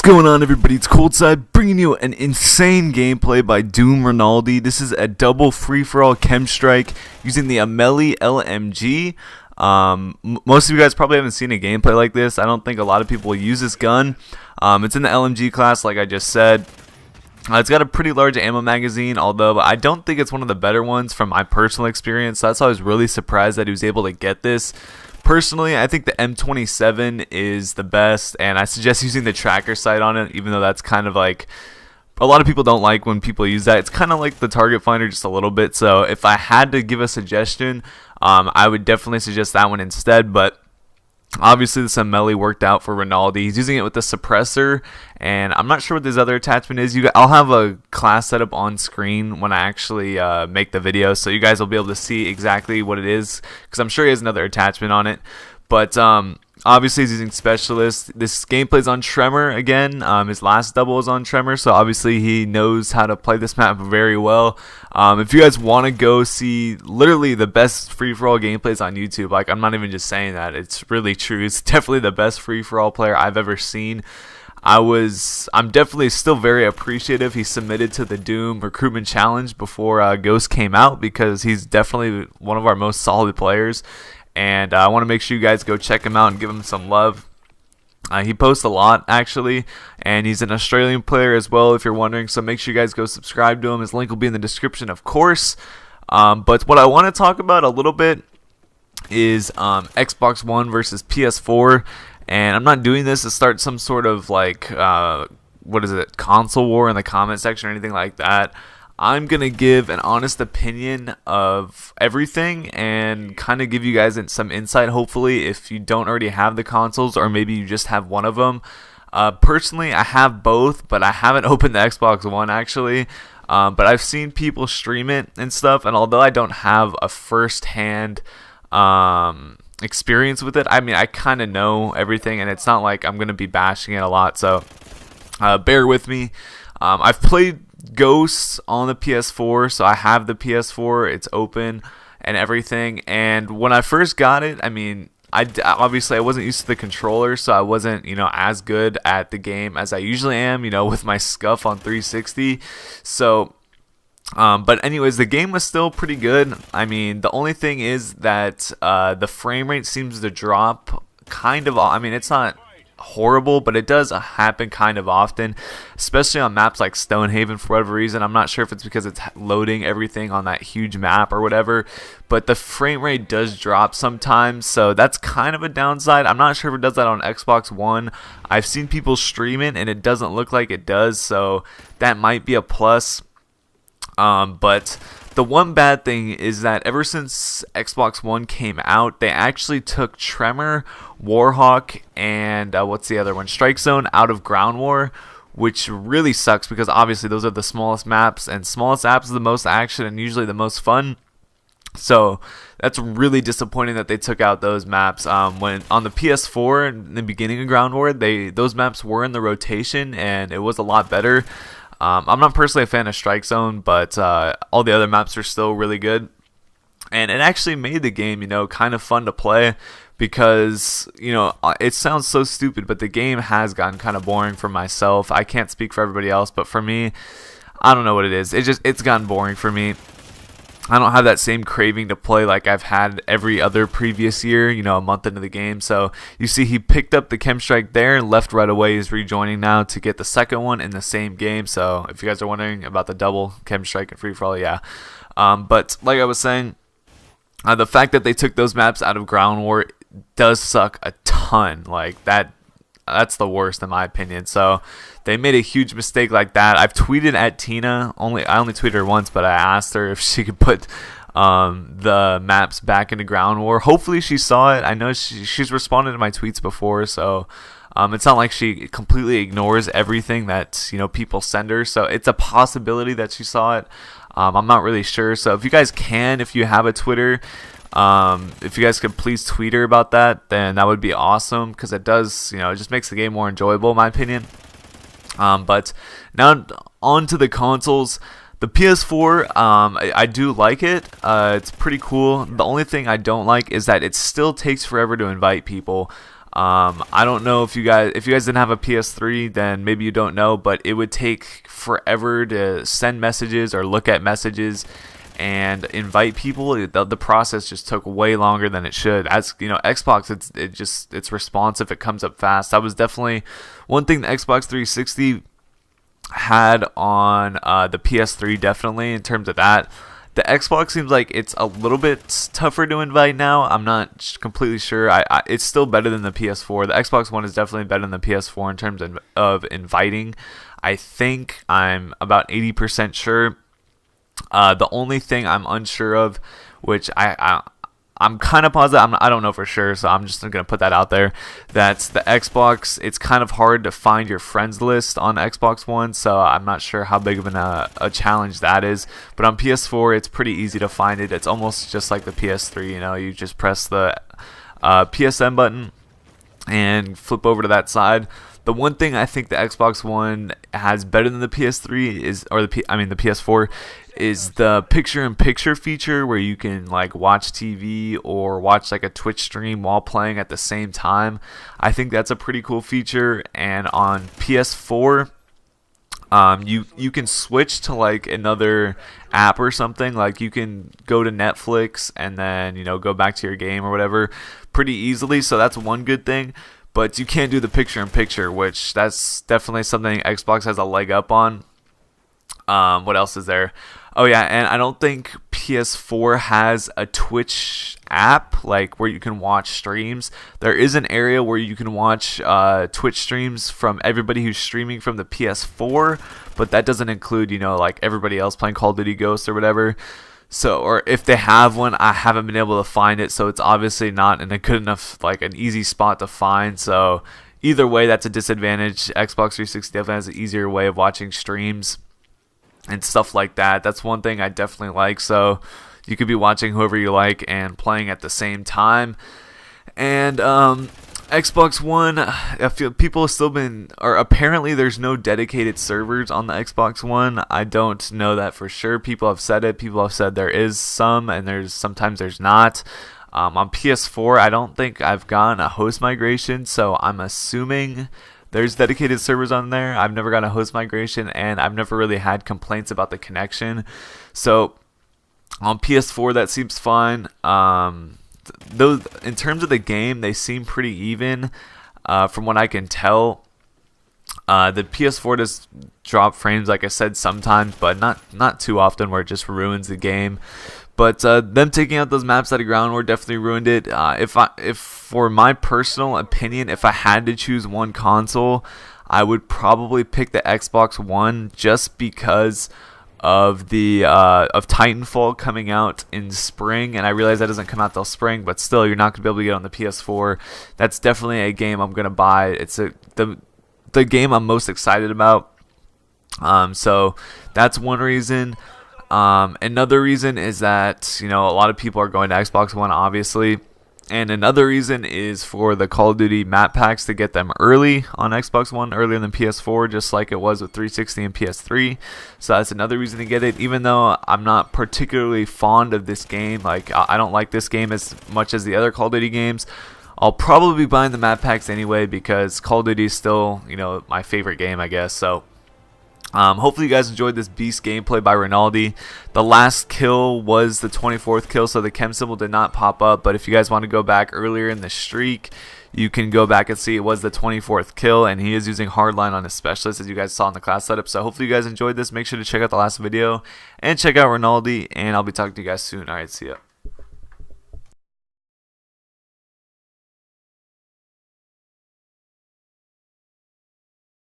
Going on, everybody? It's Cold bringing you an insane gameplay by Doom Ronaldi. This is a double free-for-all chem strike using the AMELI LMG. Most of you guys probably haven't seen a gameplay like this. I don't think a lot of people use this gun. It's in the LMG class, like I just said. It's got a pretty large ammo magazine, although I don't think it's one of the better ones from my personal experience. So that's why I was really surprised that he was able to get this. Personally, I think the M27 is the best, and I suggest using the tracker sight on it, even though that's kind of like, a lot of people don't like when people use that. It's kind of like the target finder just a little bit, so if I had to give a suggestion, I would definitely suggest that one instead, but obviously this AMELI worked out for Ronaldi. He's using it with the suppressor, and I'm not sure what this other attachment is. I'll have a class setup on screen when I actually make the video, so you guys will be able to see exactly what it is, because I'm sure he has another attachment on it. But obviously he's using Specialist. This gameplay is on Tremor again. His last double is on Tremor, so obviously he knows how to play this map very well. If you guys want to go see literally the best free-for-all gameplays on YouTube, like, I'm not even just saying that, it's really true. It's definitely the best free-for-all player I've ever seen. I'm definitely still very appreciative he submitted to the Doom Recruitment Challenge before Ghost came out, because he's definitely one of our most solid players. And I want to make sure you guys go check him out and give him some love. He posts a lot, actually, and he's an Australian player as well, if you're wondering, so make sure you guys go subscribe to him. His link will be in the description, of course. But what I want to talk about a little bit is Xbox One versus PS4, and I'm not doing this to start some sort of, like, console war in the comment section or anything like that. I'm going to give an honest opinion of everything and kind of give you guys some insight, hopefully, if you don't already have the consoles or maybe you just have one of them. Personally, I have both, but I haven't opened the Xbox One, actually. But I've seen people stream it and stuff, and although I don't have a first-hand experience with it, I mean, I kind of know everything, and it's not like I'm going to be bashing it a lot, so bear with me. I've played Ghosts on the PS4, so I have the PS4, it's open and everything, and when I first got it, I mean, obviously I wasn't used to the controller, so I wasn't, as good at the game as I usually am, with my scuff on 360, so but anyways, the game was still pretty good. I mean, the only thing is that the frame rate seems to drop kind of, I mean, it's not horrible, but it does happen kind of often, especially on maps like Stonehaven for whatever reason. I'm not sure if it's because it's loading everything on that huge map or whatever, but the frame rate does drop sometimes, so that's kind of a downside. I'm not sure if it does that on Xbox One. I've seen people stream it and it doesn't look like it does, so that might be a plus. But the one bad thing is that ever since Xbox One came out, they actually took Tremor, Warhawk, and what's the other one? Strike Zone out of Ground War, which really sucks because obviously those are the smallest maps, and smallest apps is the most action and usually the most fun. So that's really disappointing that they took out those maps. When on the PS4 in the beginning of Ground War, those maps were in the rotation and it was a lot better. I'm not personally a fan of Strike Zone, but all the other maps are still really good. And it actually made the game, kind of fun to play because, it sounds so stupid, but the game has gotten kind of boring for myself. I can't speak for everybody else, but for me, I don't know what it is. It's gotten boring for me. I don't have that same craving to play like I've had every other previous year, a month into the game. So you see he picked up the chem strike there and left right away. He's rejoining now to get the second one in the same game. So if you guys are wondering about the double chem strike and free for all, yeah. But like I was saying, the fact that they took those maps out of Ground War does suck a ton. Like that's the worst in my opinion. So they made a huge mistake like that. I've tweeted at Tina. I only tweeted her once, but I asked her if she could put the maps back into Ground War. Hopefully she saw it. I know she's responded to my tweets before, so it's not like she completely ignores everything that people send her. So it's a possibility that she saw it. I'm not really sure. So if you guys if you have a Twitter, if you guys could please tweet her about that, then that would be awesome, because it does, it just makes the game more enjoyable in my opinion. But now on to the consoles. The PS4, I do like it. It's pretty cool. The only thing I don't like is that it still takes forever to invite people. I don't know if you guys didn't have a PS3, then maybe you don't know, but it would take forever to send messages or look at messages and invite people. The process just took way longer than it should. As you know, Xbox, it's responsive, it comes up fast. That was definitely one thing the Xbox 360 had on the PS3, definitely, in terms of that. The Xbox seems like it's a little bit tougher to invite now. I'm not completely sure. It's still better than the PS4. The Xbox One is definitely better than the PS4 in terms of inviting. I think I'm about 80% sure. The only thing I'm unsure of, which I'm kind of positive, I don't know for sure, so I'm just going to put that out there. That's the Xbox. It's kind of hard to find your friends list on Xbox One, so I'm not sure how big of a challenge that is. But on PS4, it's pretty easy to find it. It's almost just like the PS3. You know, you just press the PSN button and flip over to that side. The one thing I think the Xbox One has better than the PS3 the PS4 is the picture-in-picture feature, where you can like watch TV or watch like a Twitch stream while playing at the same time. I think that's a pretty cool feature. And on PS4, you can switch to like another app or something. Like you can go to Netflix and then, you know, go back to your game or whatever pretty easily. So that's one good thing. But you can't do the picture-in-picture, which that's definitely something Xbox has a leg up on. What else is there? Oh yeah, and I don't think PS4 has a Twitch app, like where you can watch streams. There is an area where you can watch Twitch streams from everybody who's streaming from the PS4, but that doesn't include, you know, like everybody else playing Call of Duty Ghosts or whatever. So, or if they have one, I haven't been able to find it, so it's obviously not in a good enough, like an easy spot to find. So either way, that's a disadvantage. Xbox 360 definitely has an easier way of watching streams and stuff like that. That's one thing I definitely like. So you could be watching whoever you like and playing at the same time. And Xbox One, I feel people have still been, or apparently there's no dedicated servers on the Xbox One. I don't know that for sure. People have said it. People have said there is some, and sometimes there's not. On PS4, I don't think I've gotten a host migration, so I'm assuming there's dedicated servers on there. I've never gotten a host migration, and I've never really had complaints about the connection. So on PS4, that seems fine. Though in terms of the game, they seem pretty even from what I can tell. The PS4 does drop frames, like I said, sometimes, but not too often, where it just ruins the game. But them taking out those maps out of ground war definitely ruined it. If for my personal opinion, if I had to choose one console, I would probably pick the Xbox One, just because of the of Titanfall coming out in spring. And I realize that doesn't come out till spring, but still, you're not gonna be able to get on the PS4. That's definitely a game I'm gonna buy. It's the game I'm most excited about. So that's one reason. Another reason is that, you know, a lot of people are going to Xbox One, obviously. And another reason is for the Call of Duty map packs, to get them early on Xbox One, earlier than PS4, just like it was with 360 and PS3. So that's another reason to get it, even though I'm not particularly fond of this game. Like, I don't like this game as much as the other Call of Duty games. I'll probably be buying the map packs anyway, because Call of Duty is still, you know, my favorite game, I guess. So hopefully you guys enjoyed this beast gameplay by Ronaldo. The last kill was the 24th kill, so the KEM symbol did not pop up. But if you guys want to go back earlier in the streak, you can go back and see it was the 24th kill, and he is using hardline on his specialist, as you guys saw in the class setup. So hopefully you guys enjoyed this. Make sure to check out the last video and check out Ronaldo, and I'll be talking to you guys soon. Alright, see ya.